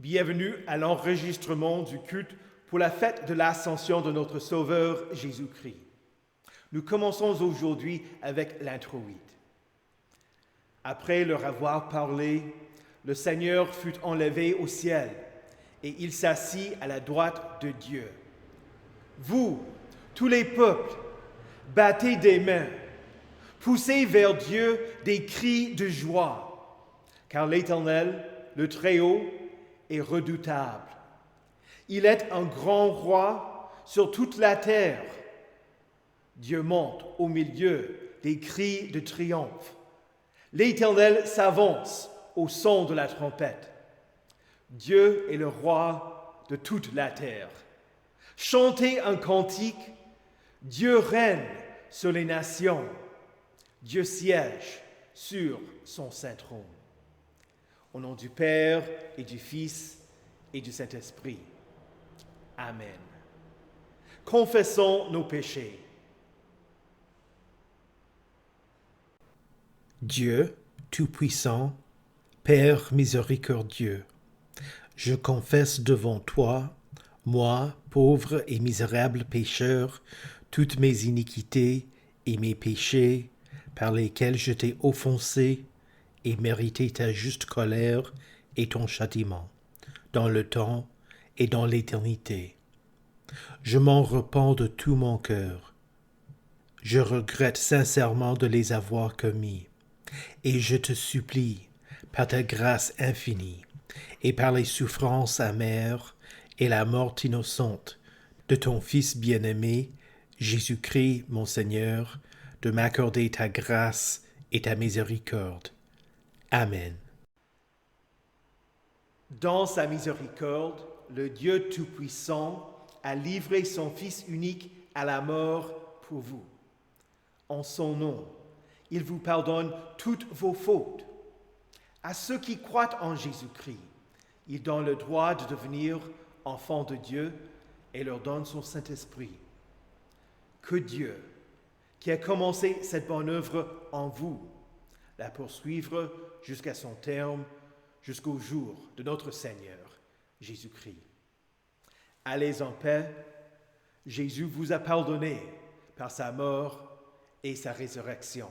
Bienvenue à l'enregistrement du culte pour la fête de l'Ascension de notre Sauveur Jésus-Christ. Nous commençons aujourd'hui avec l'introïde. Après leur avoir parlé, le Seigneur fut enlevé au ciel et il s'assit à la droite de Dieu. Vous, tous les peuples, battez des mains, poussez vers Dieu des cris de joie, car l'Éternel, le Très-Haut, est redoutable. Il est un grand roi sur toute la terre. Dieu monte au milieu des cris de triomphe. L'Éternel s'avance au son de la trompette. Dieu est le roi de toute la terre. Chantez un cantique. Dieu règne sur les nations. Dieu siège sur son saint trône. Au nom du Père et du Fils et du Saint-Esprit. Amen. Confessons nos péchés. Dieu Tout-Puissant, Père miséricordieux, je confesse devant toi, moi, pauvre et misérable pécheur, toutes mes iniquités et mes péchés par lesquels je t'ai offensé et mérité ta juste colère et ton châtiment, dans le temps et dans l'éternité. Je m'en repens de tout mon cœur. Je regrette sincèrement de les avoir commis, et je te supplie, par ta grâce infinie, et par les souffrances amères et la mort innocente de ton Fils bien-aimé, Jésus-Christ, mon Seigneur, de m'accorder ta grâce et ta miséricorde. Amen. Dans sa miséricorde, le Dieu Tout-Puissant a livré son Fils unique à la mort pour vous. En son nom, il vous pardonne toutes vos fautes. À ceux qui croient en Jésus-Christ, il donne le droit de devenir enfants de Dieu et leur donne son Saint-Esprit. Que Dieu, qui a commencé cette bonne œuvre en vous, la poursuivre jusqu'à son terme, jusqu'au jour de notre Seigneur, Jésus-Christ. Allez en paix, Jésus vous a pardonné par sa mort et sa résurrection.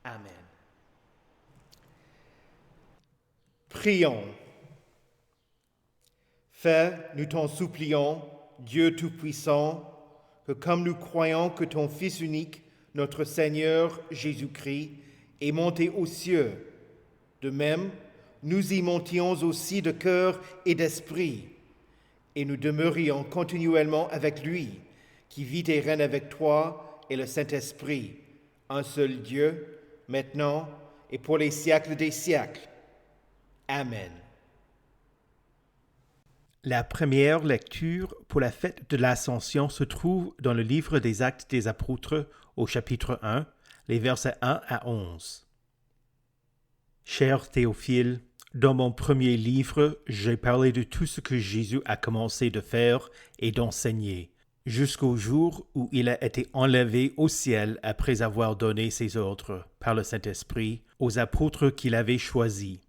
Amen. Prions. Fais, nous t'en supplions, Dieu Tout-Puissant, que comme nous croyons que ton Fils unique, notre Seigneur Jésus-Christ, est monté aux cieux, de même, nous y montions aussi de cœur et d'esprit, et nous demeurions continuellement avec lui, qui vit et règne avec toi et le Saint-Esprit, un seul Dieu, maintenant et pour les siècles des siècles. Amen. La première lecture pour la fête de l'Ascension se trouve dans le livre des Actes des Apôtres au chapitre 1, les versets 1 à 11. Cher Théophile, dans mon premier livre, j'ai parlé de tout ce que Jésus a commencé de faire et d'enseigner, jusqu'au jour où il a été enlevé au ciel après avoir donné ses ordres, par le Saint-Esprit, aux apôtres qu'il avait choisis.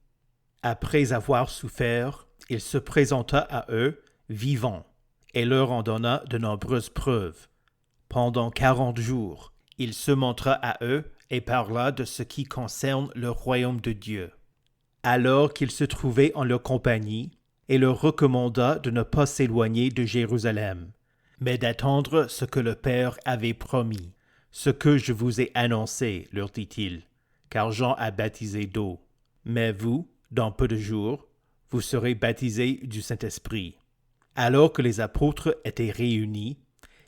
Après avoir souffert, il se présenta à eux, vivant, et leur en donna de nombreuses preuves. Pendant 40 jours, il se montra à eux et parla de ce qui concerne le royaume de Dieu. Alors qu'il se trouvait en leur compagnie, il leur recommanda de ne pas s'éloigner de Jérusalem, mais d'attendre ce que le Père avait promis. Ce que je vous ai annoncé, leur dit-il, car Jean a baptisé d'eau. Mais vous, dans peu de jours, vous serez baptisés du Saint-Esprit. Alors que les apôtres étaient réunis,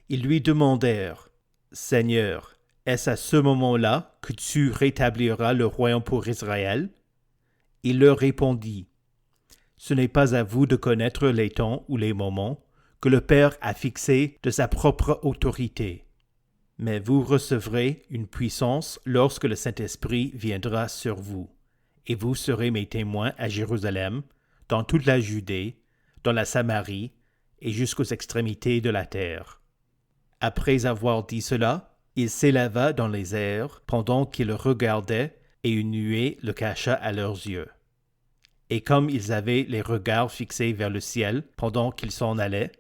ils lui demandèrent, « Seigneur, est-ce à ce moment-là que tu rétabliras le royaume pour Israël ?» Il leur répondit, « Ce n'est pas à vous de connaître les temps ou les moments que le Père a fixés de sa propre autorité. Mais vous recevrez une puissance lorsque le Saint-Esprit viendra sur vous, et vous serez mes témoins à Jérusalem, dans toute la Judée, dans la Samarie et jusqu'aux extrémités de la terre. » Après avoir dit cela, il s'éleva dans les airs pendant qu'ils le regardaient, et une nuée le cacha à leurs yeux. Et comme ils avaient les regards fixés vers le ciel pendant qu'ils s'en allaient,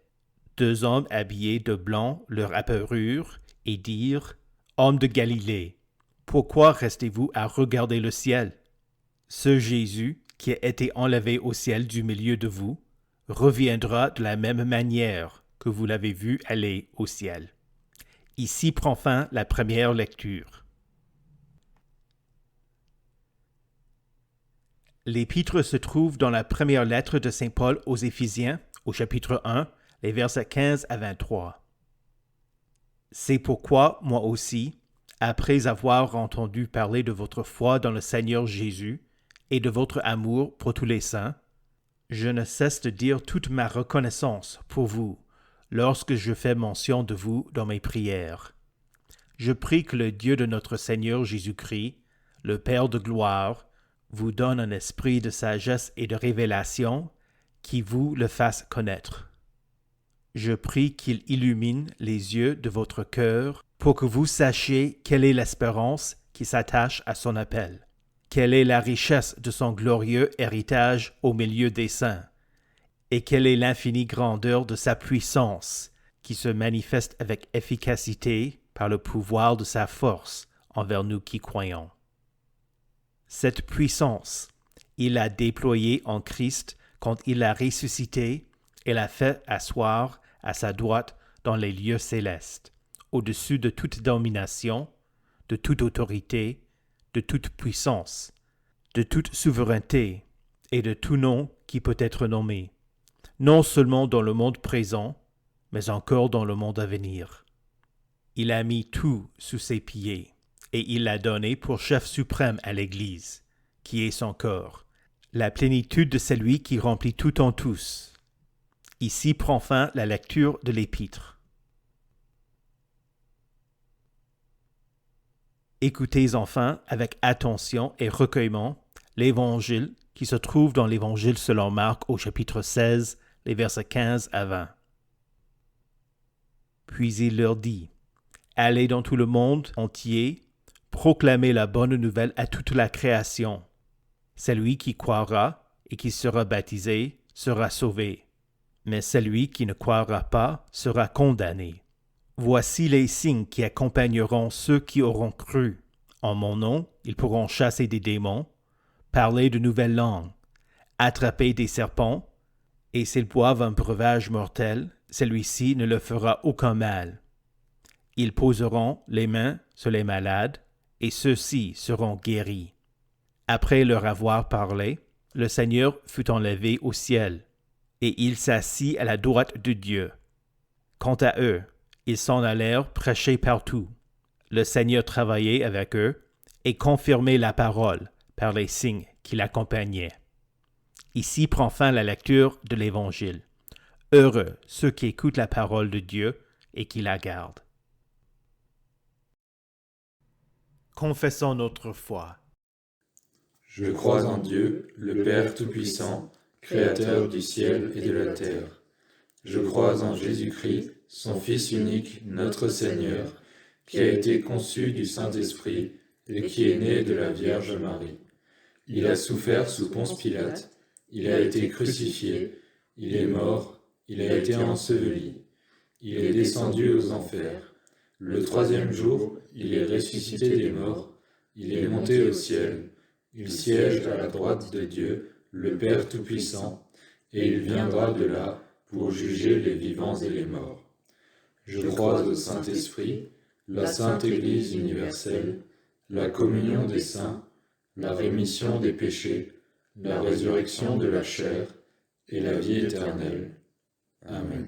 2 hommes habillés de blanc leur apparurent et dirent, « Hommes de Galilée, pourquoi restez-vous à regarder le ciel? Ce Jésus qui a été enlevé au ciel du milieu de vous reviendra de la même manière que vous l'avez vu aller au ciel. » Ici prend fin la première lecture. L'épître se trouve dans la première lettre de Saint Paul aux Éphésiens, au chapitre 1, les versets 15 à 23. C'est pourquoi, moi aussi, après avoir entendu parler de votre foi dans le Seigneur Jésus et de votre amour pour tous les saints, je ne cesse de dire toute ma reconnaissance pour vous lorsque je fais mention de vous dans mes prières. Je prie que le Dieu de notre Seigneur Jésus-Christ, le Père de gloire, vous donne un esprit de sagesse et de révélation qui vous le fasse connaître. Je prie qu'il illumine les yeux de votre cœur pour que vous sachiez quelle est l'espérance qui s'attache à son appel, quelle est la richesse de son glorieux héritage au milieu des saints, et quelle est l'infinie grandeur de sa puissance qui se manifeste avec efficacité par le pouvoir de sa force envers nous qui croyons. Cette puissance, il l'a déployée en Christ quand il l'a ressuscité et l'a fait asseoir à sa droite dans les lieux célestes, au-dessus de toute domination, de toute autorité, de toute puissance, de toute souveraineté et de tout nom qui peut être nommé, non seulement dans le monde présent, mais encore dans le monde à venir. Il a mis tout sous ses pieds, et il l'a donné pour chef suprême à l'Église, qui est son corps, la plénitude de celui qui remplit tout en tous. Ici prend fin la lecture de l'Épître. Écoutez enfin avec attention et recueillement l'Évangile qui se trouve dans l'Évangile selon Marc au chapitre 16, les versets 15 à 20. Puis il leur dit, « Allez dans tout le monde entier, proclamez la bonne nouvelle à toute la création. Celui qui croira et qui sera baptisé sera sauvé, mais celui qui ne croira pas sera condamné. Voici les signes qui accompagneront ceux qui auront cru. En mon nom, ils pourront chasser des démons, parler de nouvelles langues, attraper des serpents, et s'ils boivent un breuvage mortel, celui-ci ne leur fera aucun mal. Ils poseront les mains sur les malades, et ceux-ci seront guéris. » Après leur avoir parlé, le Seigneur fut enlevé au ciel, et il s'assit à la droite de Dieu. Quant à eux, ils s'en allèrent prêcher partout. Le Seigneur travaillait avec eux et confirmait la parole par les signes qui l'accompagnaient. Ici prend fin la lecture de l'Évangile. Heureux ceux qui écoutent la parole de Dieu et qui la gardent. Confessons notre foi. Je crois en Dieu, le Père Tout-Puissant, Créateur du ciel et de la terre. Je crois en Jésus-Christ, son Fils unique, notre Seigneur, qui a été conçu du Saint-Esprit et qui est né de la Vierge Marie. Il a souffert sous Ponce Pilate, il a été crucifié, il est mort, il a été enseveli, il est descendu aux enfers. Le 3e jour, il est ressuscité des morts, il est monté au ciel, il siège à la droite de Dieu, le Père Tout-Puissant, et il viendra de là pour juger les vivants et les morts. Je crois au Saint-Esprit, la Sainte Église universelle, la communion des saints, la rémission des péchés, la résurrection de la chair et la vie éternelle. Amen.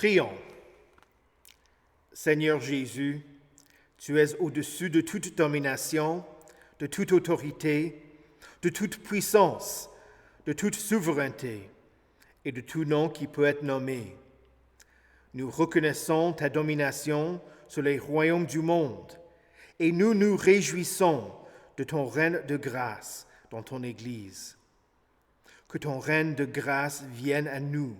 Prions. Seigneur Jésus, tu es au-dessus de toute domination, de toute autorité, de toute puissance, de toute souveraineté et de tout nom qui peut être nommé. Nous reconnaissons ta domination sur les royaumes du monde et nous nous réjouissons de ton règne de grâce dans ton Église. Que ton règne de grâce vienne à nous,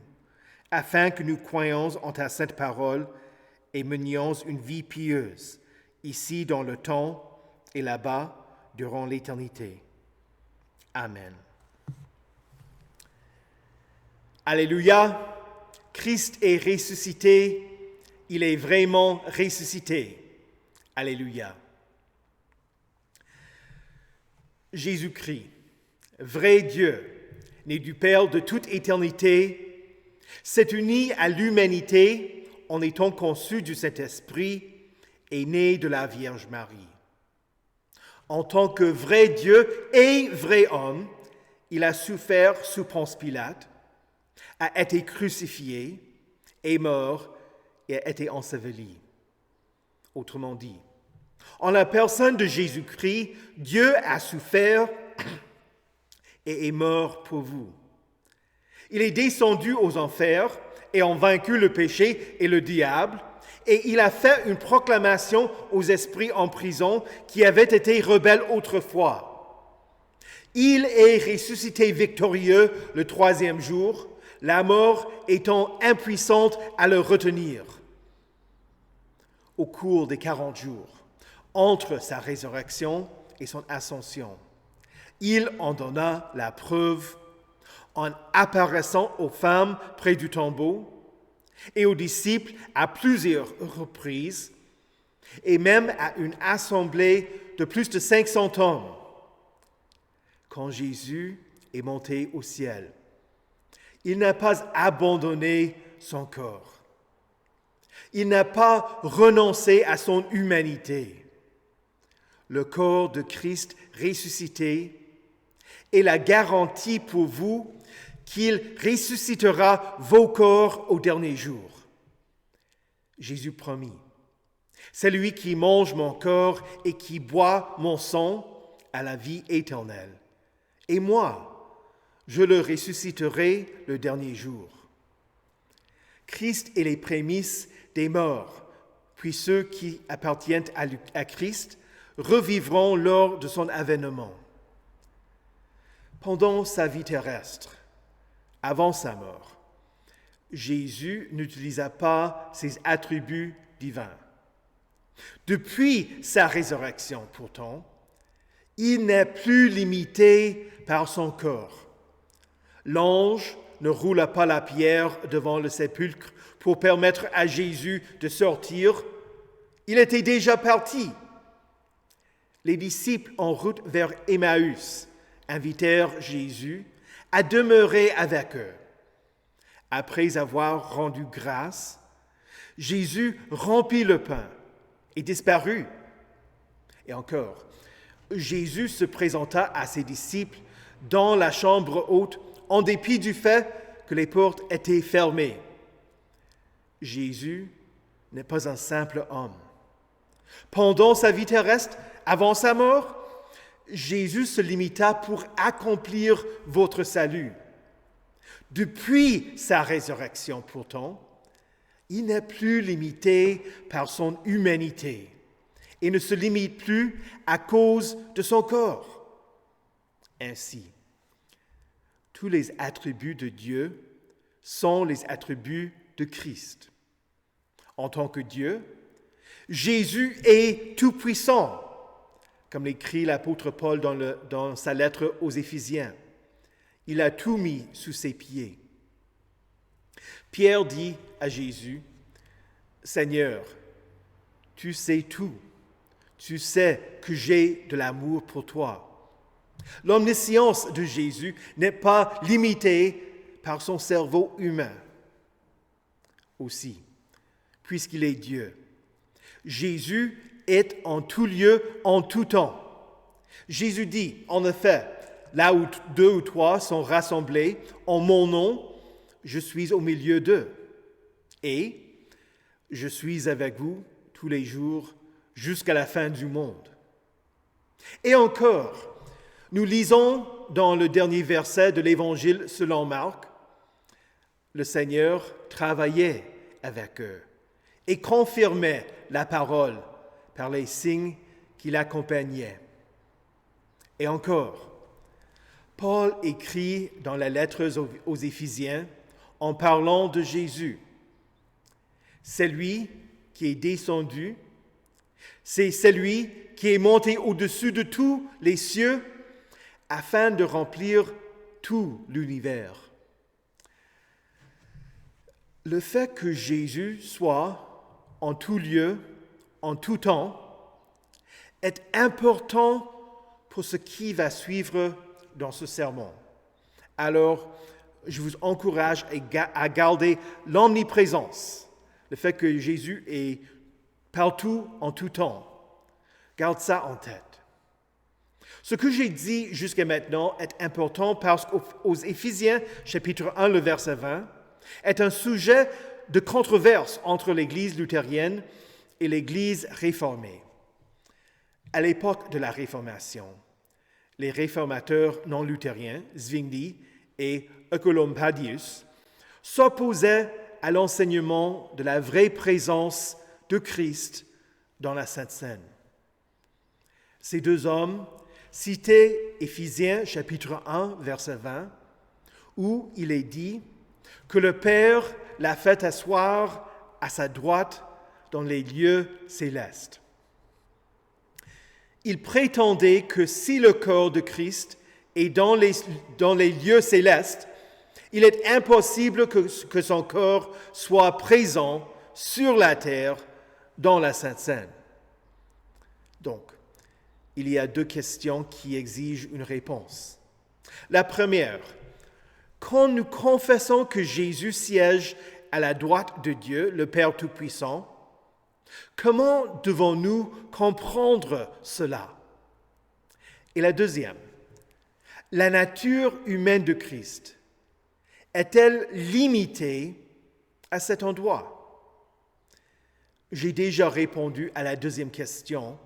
afin que nous croyions en ta sainte parole et menions une vie pieuse, ici dans le temps et là-bas durant l'éternité. Amen. Alléluia! Christ est ressuscité, il est vraiment ressuscité. Alléluia. Jésus-Christ, vrai Dieu, né du Père de toute éternité, s'est uni à l'humanité en étant conçu du Saint-Esprit et né de la Vierge Marie. En tant que vrai Dieu et vrai homme, il a souffert sous Ponce Pilate, a été crucifié, est mort et a été enseveli. Autrement dit, en la personne de Jésus-Christ, Dieu a souffert et est mort pour vous. Il est descendu aux enfers et a vaincu le péché et le diable, et il a fait une proclamation aux esprits en prison qui avaient été rebelles autrefois. Il est ressuscité victorieux le 3e jour, la mort étant impuissante à le retenir. Au cours des 40 jours, entre sa résurrection et son ascension, il en donna la preuve en apparaissant aux femmes près du tombeau et aux disciples à plusieurs reprises, et même à une assemblée de plus de 500 hommes. Quand Jésus est monté au ciel, il n'a pas abandonné son corps. Il n'a pas renoncé à son humanité. Le corps de Christ ressuscité est la garantie pour vous qu'il ressuscitera vos corps au dernier jour. Jésus promit, « Celui qui mange mon corps et qui boit mon sang a la vie éternelle. Et moi, je le ressusciterai le dernier jour. » Christ est les prémices des morts, puis ceux qui appartiennent à Christ revivront lors de son avènement. Pendant sa vie terrestre, avant sa mort, Jésus n'utilisa pas ses attributs divins. Depuis sa résurrection, pourtant, il n'est plus limité par son corps. L'ange ne roula pas la pierre devant le sépulcre pour permettre à Jésus de sortir. Il était déjà parti. Les disciples en route vers Emmaüs invitèrent Jésus à demeurer avec eux. Après avoir rendu grâce, Jésus rompit le pain et disparut. Et encore, Jésus se présenta à ses disciples dans la chambre haute en dépit du fait que les portes étaient fermées. Jésus n'est pas un simple homme. Pendant sa vie terrestre, avant sa mort, Jésus se limita pour accomplir votre salut. Depuis sa résurrection, pourtant, il n'est plus limité par son humanité et ne se limite plus à cause de son corps. Ainsi, tous les attributs de Dieu sont les attributs de Christ. En tant que Dieu, Jésus est tout-puissant, comme l'écrit l'apôtre Paul dans sa lettre aux Éphésiens. Il a tout mis sous ses pieds. Pierre dit à Jésus, « Seigneur, tu sais tout. Tu sais que j'ai de l'amour pour toi. » L'omniscience de Jésus n'est pas limitée par son cerveau humain. Aussi, puisqu'il est Dieu, Jésus est en tout lieu, en tout temps. Jésus dit, en effet, là où 2 ou 3 sont rassemblés en mon nom, je suis au milieu d'eux. et je suis avec vous tous les jours jusqu'à la fin du monde. Et encore, nous lisons dans le dernier verset de l'Évangile selon Marc, le Seigneur travaillait avec eux et confirmait la parole par les signes qui l'accompagnaient. Et encore, Paul écrit dans la lettre aux Éphésiens en parlant de Jésus. C'est lui qui est descendu, c'est celui qui est monté au-dessus de tous les cieux afin de remplir tout l'univers. Le fait que Jésus soit en tout lieu, en tout temps, est important pour ce qui va suivre dans ce sermon. Alors, je vous encourage à garder l'omniprésence, le fait que Jésus est partout en tout temps. Garde ça en tête. Ce que j'ai dit jusqu'à maintenant est important parce qu'aux Éphésiens, chapitre 1, le verset 20, est un sujet de controverse entre l'Église luthérienne et l'Église réformée. À l'époque de la Réformation, les réformateurs non luthériens, Zwingli et Oecolampadius, s'opposaient à l'enseignement de la vraie présence de Christ dans la Sainte Seine. Ces deux hommes citaient Éphésiens chapitre 1, verset 20, où il est dit que le Père l'a fait asseoir à sa droite dans les lieux célestes. Ils prétendaient que si le corps de Christ est dans les lieux célestes, il est impossible que son corps soit présent sur la terre dans la Sainte Seine. Donc, il y a deux questions qui exigent une réponse. La première, quand nous confessons que Jésus siège à la droite de Dieu, le Père Tout-Puissant, comment devons-nous comprendre cela? Et la deuxième, la nature humaine de Christ est-elle limitée à cet endroit? J'ai déjà répondu à la deuxième question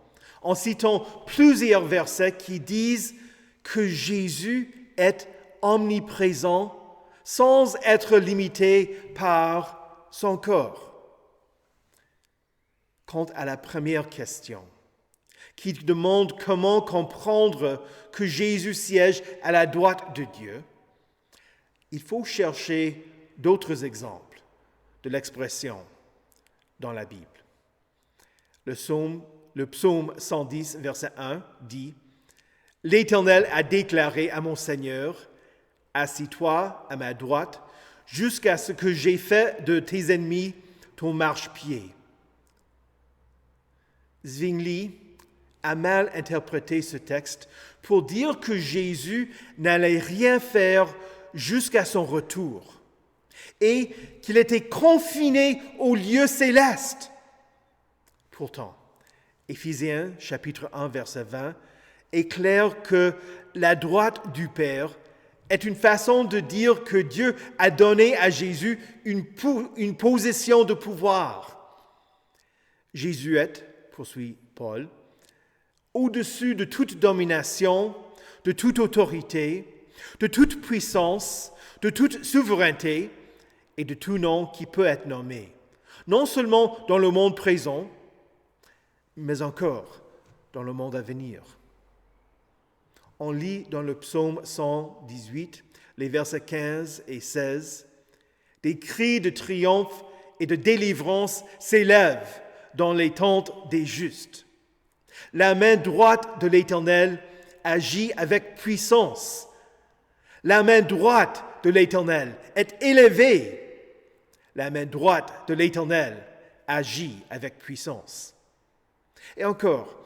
en citant plusieurs versets qui disent que Jésus est omniprésent sans être limité par son corps. Quant à la première question, qui demande comment comprendre que Jésus siège à la droite de Dieu, il faut chercher d'autres exemples de l'expression dans la Bible. Le psaume 110, verset 1 dit « L'Éternel a déclaré à mon Seigneur, assis-toi à ma droite, jusqu'à ce que j'ai fait de tes ennemis ton marchepied. » Zwingli a mal interprété ce texte pour dire que Jésus n'allait rien faire jusqu'à son retour et qu'il était confiné au lieu céleste. Pourtant, Éphésiens chapitre 1 verset 20 est clair que la droite du Père est une façon de dire que Dieu a donné à Jésus une position de pouvoir. Jésus est, poursuit Paul, au-dessus de toute domination, de toute autorité, de toute puissance, de toute souveraineté et de tout nom qui peut être nommé, non seulement dans le monde présent, mais encore dans le monde à venir. On lit dans le psaume 118, les versets 15 et 16, « Des cris de triomphe et de délivrance s'élèvent dans les tentes des justes. La main droite de l'Éternel agit avec puissance. La main droite de l'Éternel est élevée. La main droite de l'Éternel agit avec puissance. » Et encore,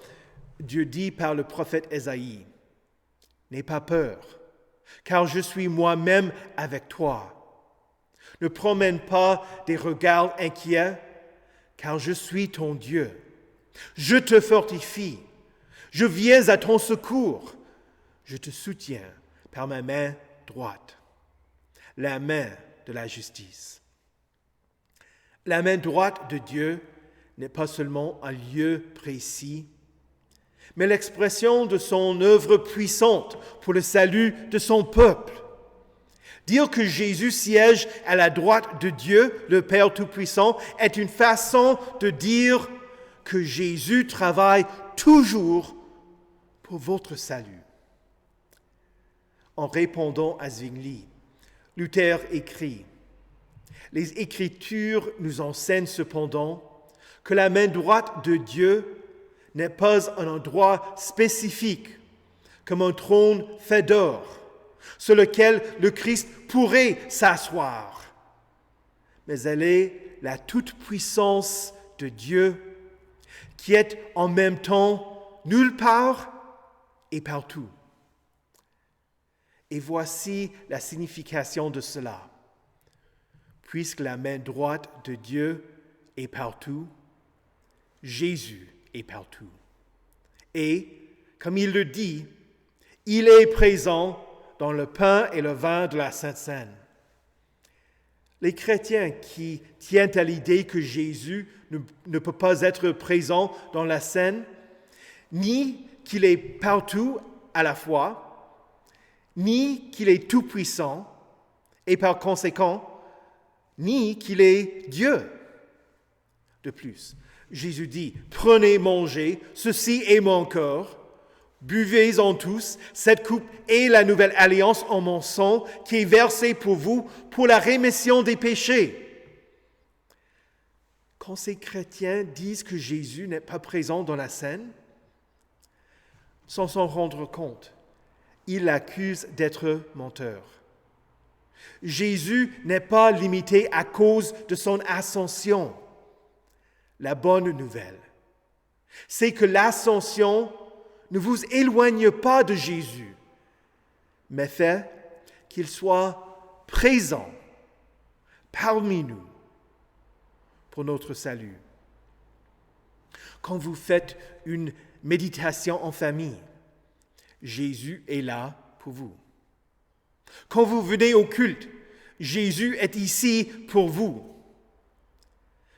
Dieu dit par le prophète Ésaïe, « N'aie pas peur, car je suis moi-même avec toi. Ne promène pas des regards inquiets, car je suis ton Dieu. Je te fortifie, je viens à ton secours, je te soutiens par ma main droite, la main de la justice. » La main droite de Dieu n'est pas seulement un lieu précis, mais l'expression de son œuvre puissante pour le salut de son peuple. Dire que Jésus siège à la droite de Dieu, le Père Tout-Puissant, est une façon de dire que Jésus travaille toujours pour votre salut. En répondant à Zwingli, Luther écrit « Les Écritures nous enseignent cependant que la main droite de Dieu n'est pas un endroit spécifique, comme un trône fait d'or, sur lequel le Christ pourrait s'asseoir, mais elle est la toute-puissance de Dieu qui est en même temps nulle part et partout. Et voici la signification de cela. Puisque la main droite de Dieu est partout, Jésus est partout. Et, comme il le dit, il est présent dans le pain et le vin de la Sainte Seine. Les chrétiens qui tiennent à l'idée que Jésus ne peut pas être présent dans la scène, ni qu'il est partout à la fois, ni qu'il est tout-puissant, et par conséquent, ni qu'il est Dieu. De plus, Jésus dit, « Prenez, mangez, ceci est mon corps, buvez-en tous, cette coupe est la nouvelle alliance en mon sang qui est versée pour vous pour la rémission des péchés. » Quand ces chrétiens disent que Jésus n'est pas présent dans la scène, sans s'en rendre compte, ils l'accusent d'être menteur. Jésus n'est pas limité à cause de son ascension. La bonne nouvelle, c'est que l'ascension ne vous éloigne pas de Jésus, mais fait qu'il soit présent parmi nous pour notre salut. Quand vous faites une méditation en famille, Jésus est là pour vous. Quand vous venez au culte, Jésus est ici pour vous.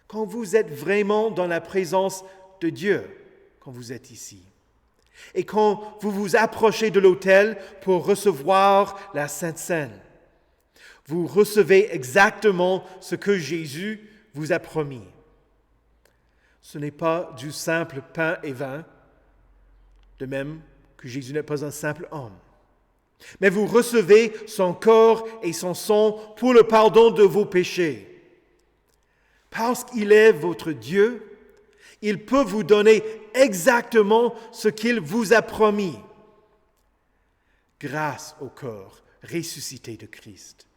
Quand vous êtes vraiment dans la présence de Dieu, quand vous êtes ici. Et quand vous vous approchez de l'autel pour recevoir la Sainte Seine, vous recevez exactement ce que Jésus vous a promis. Ce n'est pas du simple pain et vin, de même que Jésus n'est pas un simple homme. Mais vous recevez son corps et son sang pour le pardon de vos péchés. Parce qu'il est votre Dieu, il peut vous donner exactement ce qu'il vous a promis, grâce au corps ressuscité de Christ.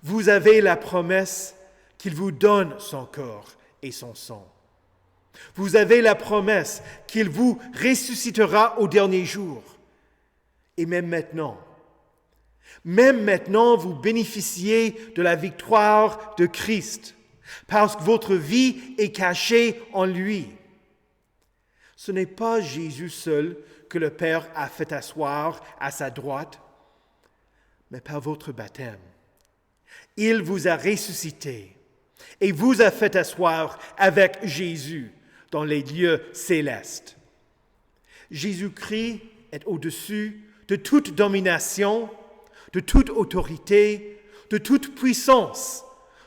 Vous avez la promesse qu'il vous donne son corps et son sang. Vous avez la promesse qu'il vous ressuscitera au dernier jour. Et même maintenant, vous bénéficiez de la victoire de Christ, parce que votre vie est cachée en lui. Ce n'est pas Jésus seul que le Père a fait asseoir à sa droite, mais par votre baptême. Il vous a ressuscité et vous a fait asseoir avec Jésus dans les lieux célestes. Jésus-Christ est au-dessus de toute domination, de toute autorité, de toute puissance,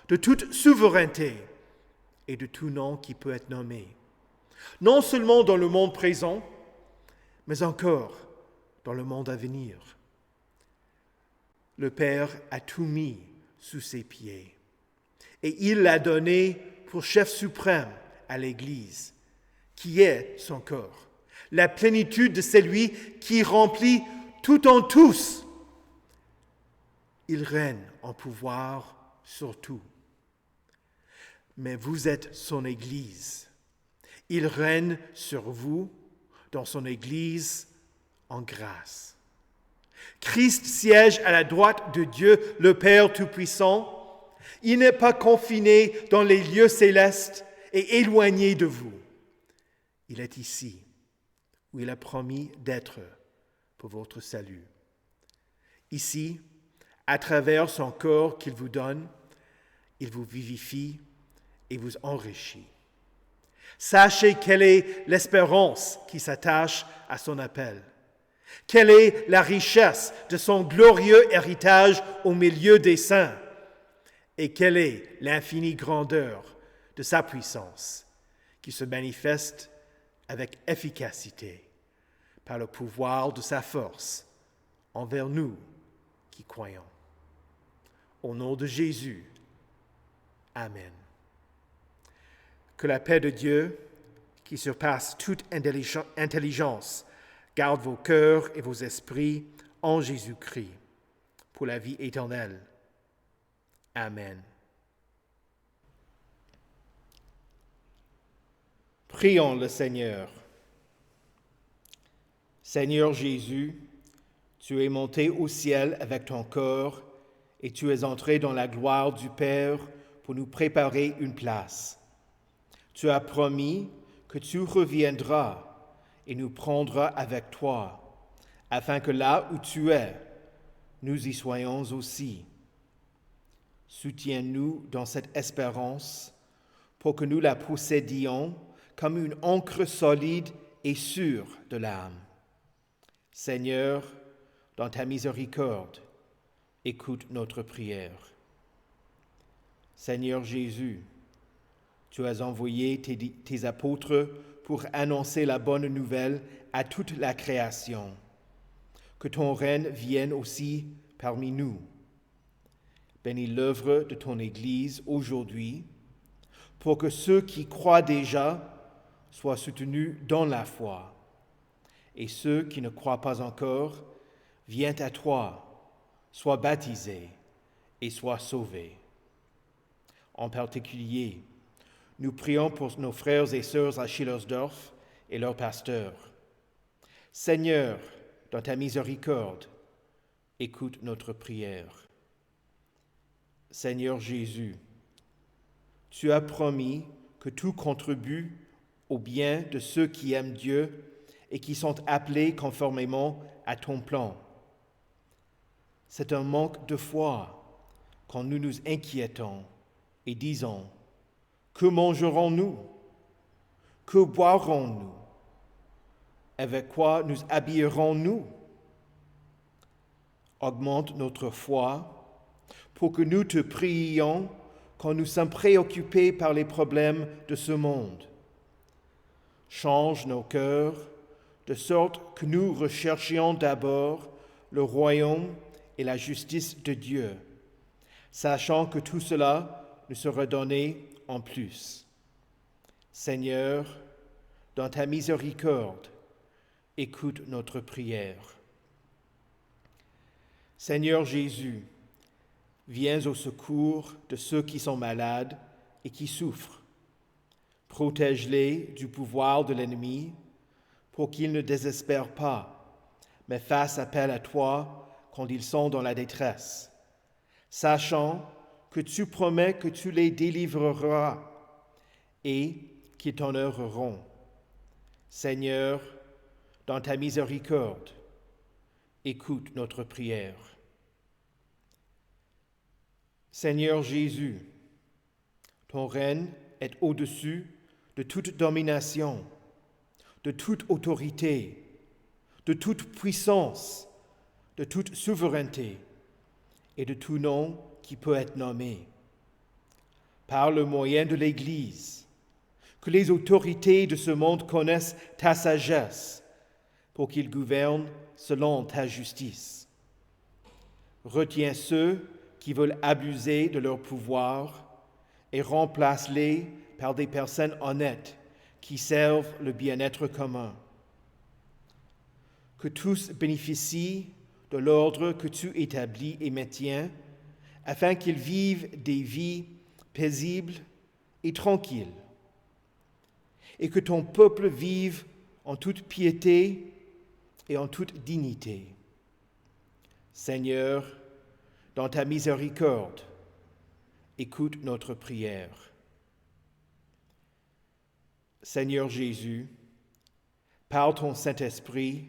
de toute souveraineté et de tout nom qui peut être nommé. Non seulement dans le monde présent, mais encore dans le monde à venir. Le Père a tout mis sous ses pieds et il l'a donné pour chef suprême à l'Église, qui est son corps, la plénitude de celui qui remplit tout en tous. Il règne en pouvoir sur tout. Mais vous êtes son Église. Il règne sur vous dans son Église en grâce. Christ siège à la droite de Dieu, le Père Tout-Puissant. Il n'est pas confiné dans les lieux célestes et éloigné de vous. Il est ici, où il a promis d'être pour votre salut. Ici, à travers son corps qu'il vous donne, il vous vivifie et vous enrichit. Sachez quelle est l'espérance qui s'attache à son appel. Quelle est la richesse de son glorieux héritage au milieu des saints? Et quelle est l'infinie grandeur de sa puissance qui se manifeste avec efficacité par le pouvoir de sa force envers nous qui croyons. Au nom de Jésus, Amen. Que la paix de Dieu, qui surpasse toute intelligence, garde vos cœurs et vos esprits en Jésus-Christ pour la vie éternelle. Amen. Prions le Seigneur. Seigneur Jésus, tu es monté au ciel avec ton corps et tu es entré dans la gloire du Père pour nous préparer une place. Tu as promis que tu reviendras et nous prendras avec toi, afin que là où tu es, nous y soyons aussi. Soutiens-nous dans cette espérance pour que nous la possédions comme une ancre solide et sûre de l'âme. Seigneur, dans ta miséricorde, écoute notre prière. Seigneur Jésus, tu as envoyé tes apôtres pour annoncer la bonne nouvelle à toute la création. Que ton règne vienne aussi parmi nous. Bénis l'œuvre de ton Église aujourd'hui, pour que ceux qui croient déjà soient soutenus dans la foi, et ceux qui ne croient pas encore viennent à toi, soient baptisés et soient sauvés. En particulier, nous prions pour nos frères et sœurs à Schillersdorf et leurs pasteurs. Seigneur, dans ta miséricorde, écoute notre prière. Seigneur Jésus, tu as promis que tout contribue au bien de ceux qui aiment Dieu et qui sont appelés conformément à ton plan. C'est un manque de foi quand nous nous inquiétons et disons: que mangerons-nous? Que boirons-nous? Avec quoi nous habillerons-nous? Augmente notre foi pour que nous te prions quand nous sommes préoccupés par les problèmes de ce monde. Change nos cœurs de sorte que nous recherchions d'abord le royaume et la justice de Dieu, sachant que tout cela nous sera donné en plus. Seigneur, dans ta miséricorde, écoute notre prière. Seigneur Jésus, viens au secours de ceux qui sont malades et qui souffrent. Protège-les du pouvoir de l'ennemi pour qu'ils ne désespèrent pas, mais fassent appel à toi quand ils sont dans la détresse, sachant que tu promets que tu les délivreras et qu'ils t'honoreront. Seigneur, dans ta miséricorde, écoute notre prière. Seigneur Jésus, ton règne est au-dessus de toute domination, de toute autorité, de toute puissance, de toute souveraineté et de tout nom qui peut être nommé. Par le moyen de l'Église, que les autorités de ce monde connaissent ta sagesse pour qu'ils gouvernent selon ta justice. Retiens ceux qui veulent abuser de leur pouvoir et remplace-les par des personnes honnêtes qui servent le bien-être commun. Que tous bénéficient de l'ordre que tu établis et maintiens, afin qu'ils vivent des vies paisibles et tranquilles, et que ton peuple vive en toute piété et en toute dignité. Seigneur, dans ta miséricorde, écoute notre prière. Seigneur Jésus, par ton Saint-Esprit,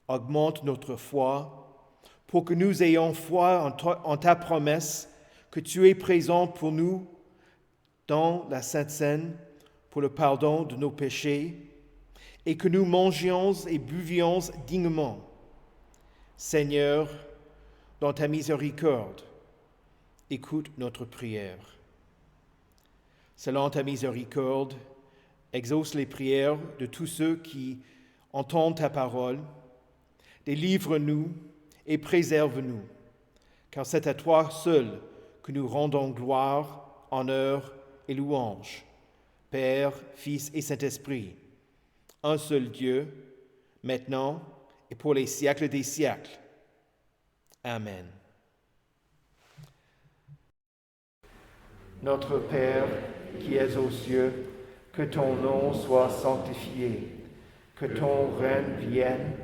augmente notre foi pour que nous ayons foi en ta promesse que tu es présent pour nous dans la Sainte Seine pour le pardon de nos péchés et que nous mangions et buvions dignement. Seigneur, dans ta miséricorde, écoute notre prière. Selon ta miséricorde, exauce les prières de tous ceux qui entendent ta parole. Délivre-nous et préserve-nous, car c'est à toi seul que nous rendons gloire, honneur et louange, Père, Fils et Saint-Esprit, un seul Dieu, maintenant et pour les siècles des siècles. Amen. Notre Père, qui es aux cieux, que ton nom soit sanctifié, que ton règne vienne,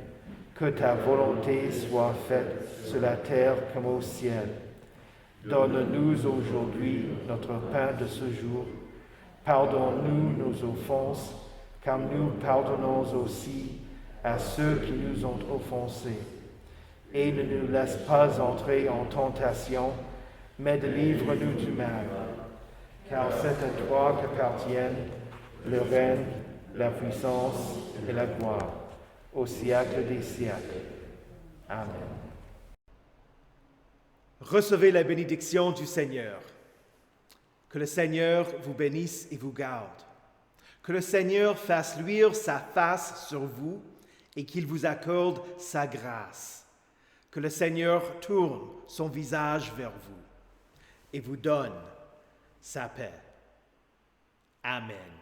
que ta volonté soit faite sur la terre comme au ciel. Donne-nous aujourd'hui notre pain de ce jour. Pardonne-nous nos offenses, comme nous pardonnons aussi à ceux qui nous ont offensés. Et ne nous laisse pas entrer en tentation, mais délivre-nous du mal. Car c'est à toi qu'appartiennent le règne, la puissance et la gloire, au siècle des siècles. Amen. Recevez la bénédiction du Seigneur. Que le Seigneur vous bénisse et vous garde. Que le Seigneur fasse luire sa face sur vous et qu'il vous accorde sa grâce. Que le Seigneur tourne son visage vers vous et vous donne sa paix. Amen.